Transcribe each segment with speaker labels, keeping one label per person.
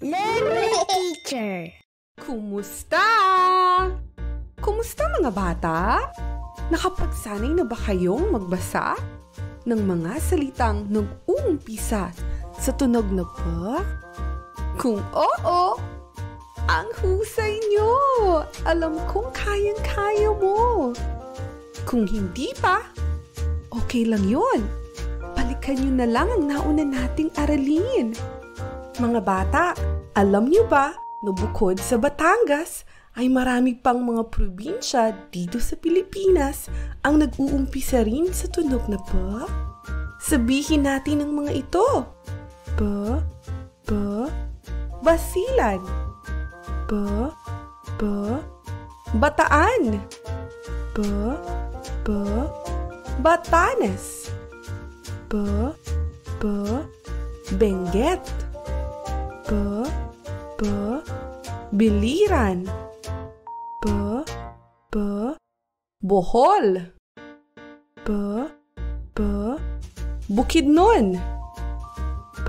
Speaker 1: Learn with Teacher.
Speaker 2: Kumusta? Kumusta mga bata? Nakapagsanay na ba kayong magbasa ng mga salitang nag-uumpisa sa tunog na P? Kung oo, ang husay nyo! Alam kong kayang-kaya mo. Kung hindi pa, okay lang yun. Balikan nyo na lang ang nauna nating aralin. Mga bata, alam nyo ba na bukod sa Batangas ay marami pang mga probinsya dito sa Pilipinas ang nag-uumpisa rin sa tunog na P? Sabihin natin ang mga ito. P, Basilan. P, Bataan. P, Batanes. P, Benguet. P, Biliran. P, Bohol. P, Bukidnon. P,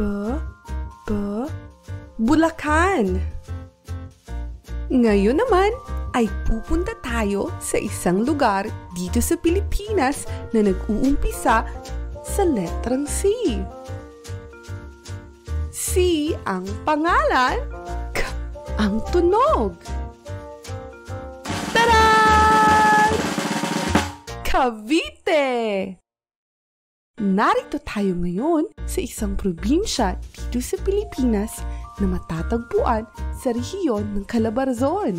Speaker 2: Bulacan. Ngayon naman ay pupunta tayo sa isang lugar dito sa Pilipinas na nag-uumpisa sa letrang C. C ang pangalan, K ang tunog. Taran! Cavite! Narito tayo ngayon sa isang probinsya dito sa Pilipinas na matatagpuan sa rehiyon ng Calabarzon.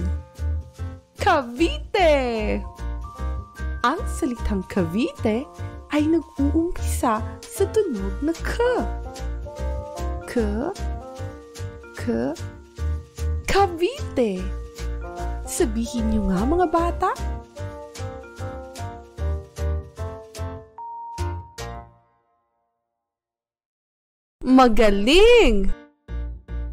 Speaker 2: Cavite! Ang salitang Cavite ay nag-uumpisa sa tunog na K. Cavite! Sabihin niyo nga mga bata. Magaling!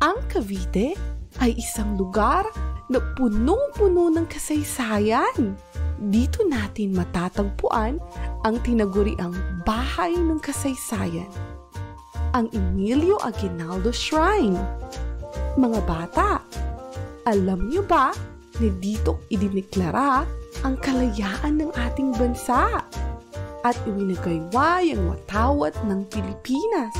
Speaker 2: Ang Cavite ay isang lugar na punong-puno ng kasaysayan. Dito natin matatagpuan ang tinaguriang Bahay ng Kasaysayan, ang Emilio Aguinaldo Shrine. Mga bata, alam niyo ba na dito idineklara ang kalayaan ng ating bansa at iwinagayway ang watawat ng Pilipinas?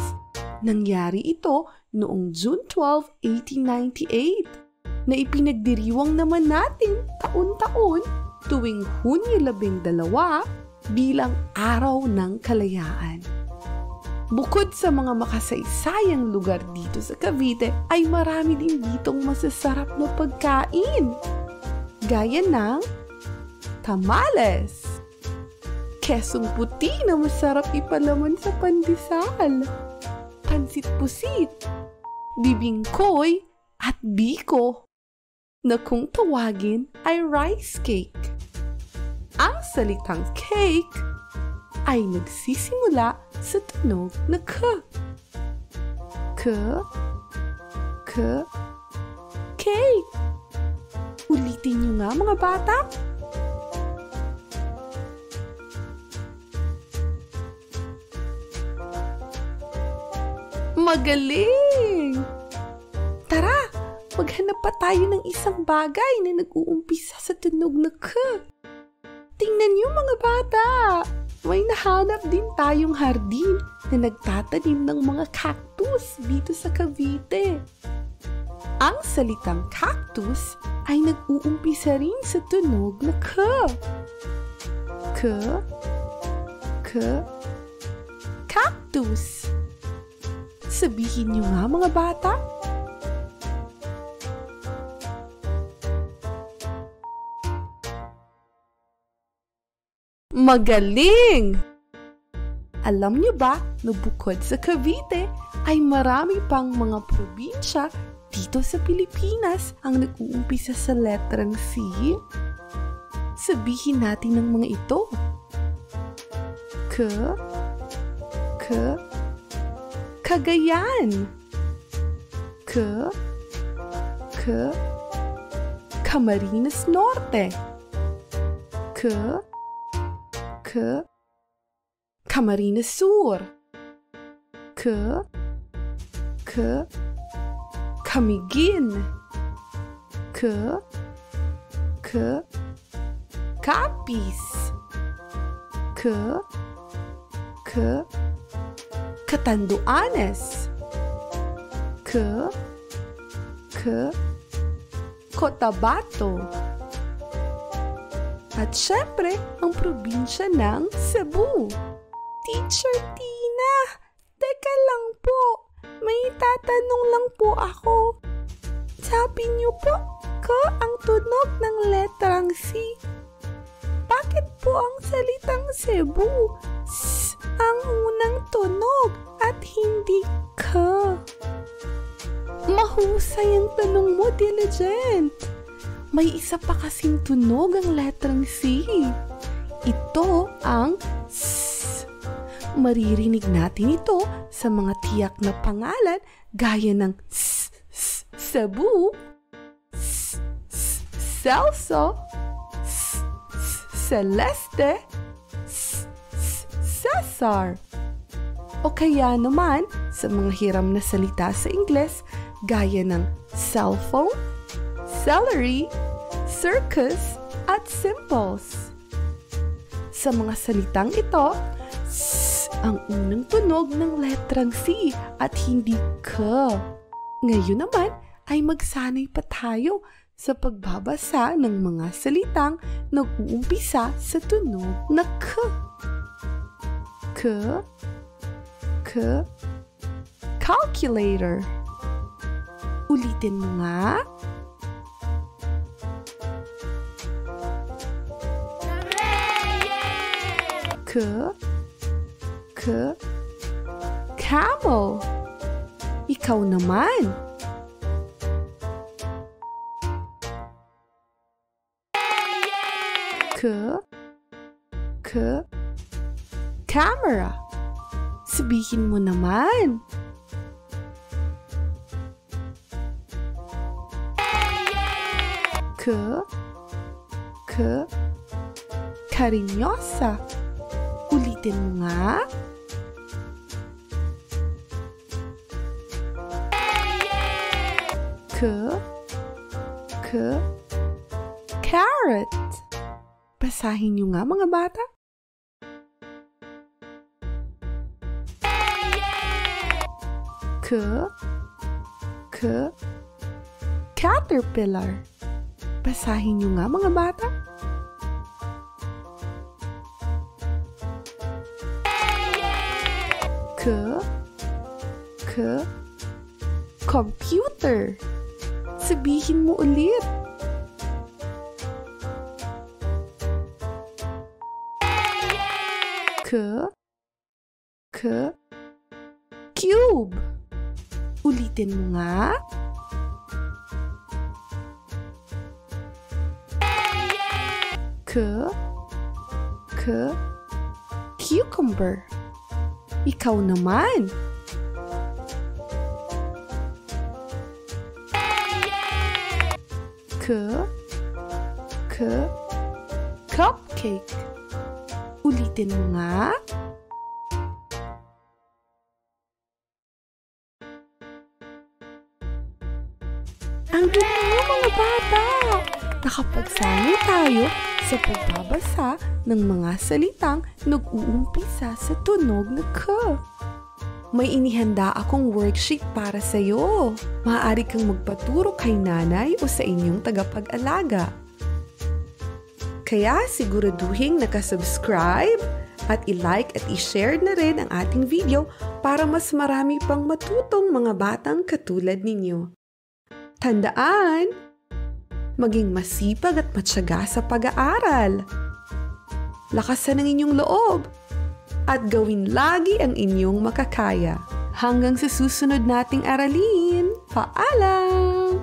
Speaker 2: Nangyari ito noong June 12, 1898 na ipinagdiriwang naman natin taon-taon tuwing Hunyo 12 bilang Araw ng Kalayaan. Bukod sa mga makasaysayang lugar dito sa Cavite ay marami din ditong masasarap na pagkain gaya ng tamales, kesong puti na masarap ipalaman sa pandesal, pansit pusit, bibingkoy at biko na kung tawagin ay rice cake. Ang salitang cake ay nagsisimula sa tunog na K. Cake. Ulitin niyo nga mga bata. Magaling! Tara, maghanap pa tayo ng isang bagay na nag-uumpisa sa tunog na K. Tingnan niyo mga bata, may nahanap din tayong hardin na nagtatanim ng mga cactus dito sa Cavite. Ang salitang cactus ay nag-uumpisa rin sa tunog na K. Cactus. Sabihin niyo nga mga bata. Magaling! Alam niyo ba na bukod sa Cavite ay marami pang mga probinsya dito sa Pilipinas ang nag-uumpisa sa letrang C? Sabihin natin ang mga ito. Cagayan. Camarines Norte. Camarines Sur. kamigin. Kapis. Katanduanes. Cotabato. At syempre, ang probinsya ng Cebu. Teacher Tina, teka lang po. May tatanong lang po ako. Sabi niyo po, ang tunog ng letrang C. Bakit po ang salitang Cebu ang unang tunog at hindi ka? Mahusay ang tanong mo, Diligent. May isa pa kasing tunog ang letrang C. Ito ang S. Maririnig natin ito sa mga tiyak na pangalan gaya ng Cebu, Celso, Celeste, Cesar. O kaya naman sa mga hiram na salita sa Ingles gaya ng cellphone, celery, circus, at simples. Sa mga salitang ito, S ang unang tunog ng letrang C at hindi K. Ngayon naman ay magsanay pa tayo sa pagbabasa ng mga salitang nag-uumpisa sa tunog na K. Calculator. Ulitin mo nga. Camel. Ikaw naman. Camera. Sabihin mo naman. Karinyosa. Ulitin mo nga. Carrot. Basahin niyo nga mga bata. Caterpillar. Basahin niyo nga mga bata. Computer. Sabihin mo ulit. Cube. Ulitin mo nga. Cucumber. Ikaw naman. Cupcake. Ulitin mo nga. Ang galing mo mga bata! Nakapagsanay tayo sa pagbabasa ng mga salitang nag-uumpisa sa tunog na K. May inihanda akong worksheet para sa iyo. Maaari kang magpaturo kay nanay o sa inyong tagapag-alaga. Kaya siguraduhin nakasubscribe at i-like at i-share na rin ang ating video para mas marami pang matutong mga batang katulad ninyo. Tandaan, maging masipag at matyaga sa pag-aaral. Lakasan ang inyong loob at gawin lagi ang inyong makakaya. Hanggang sa susunod nating aralin, paalam!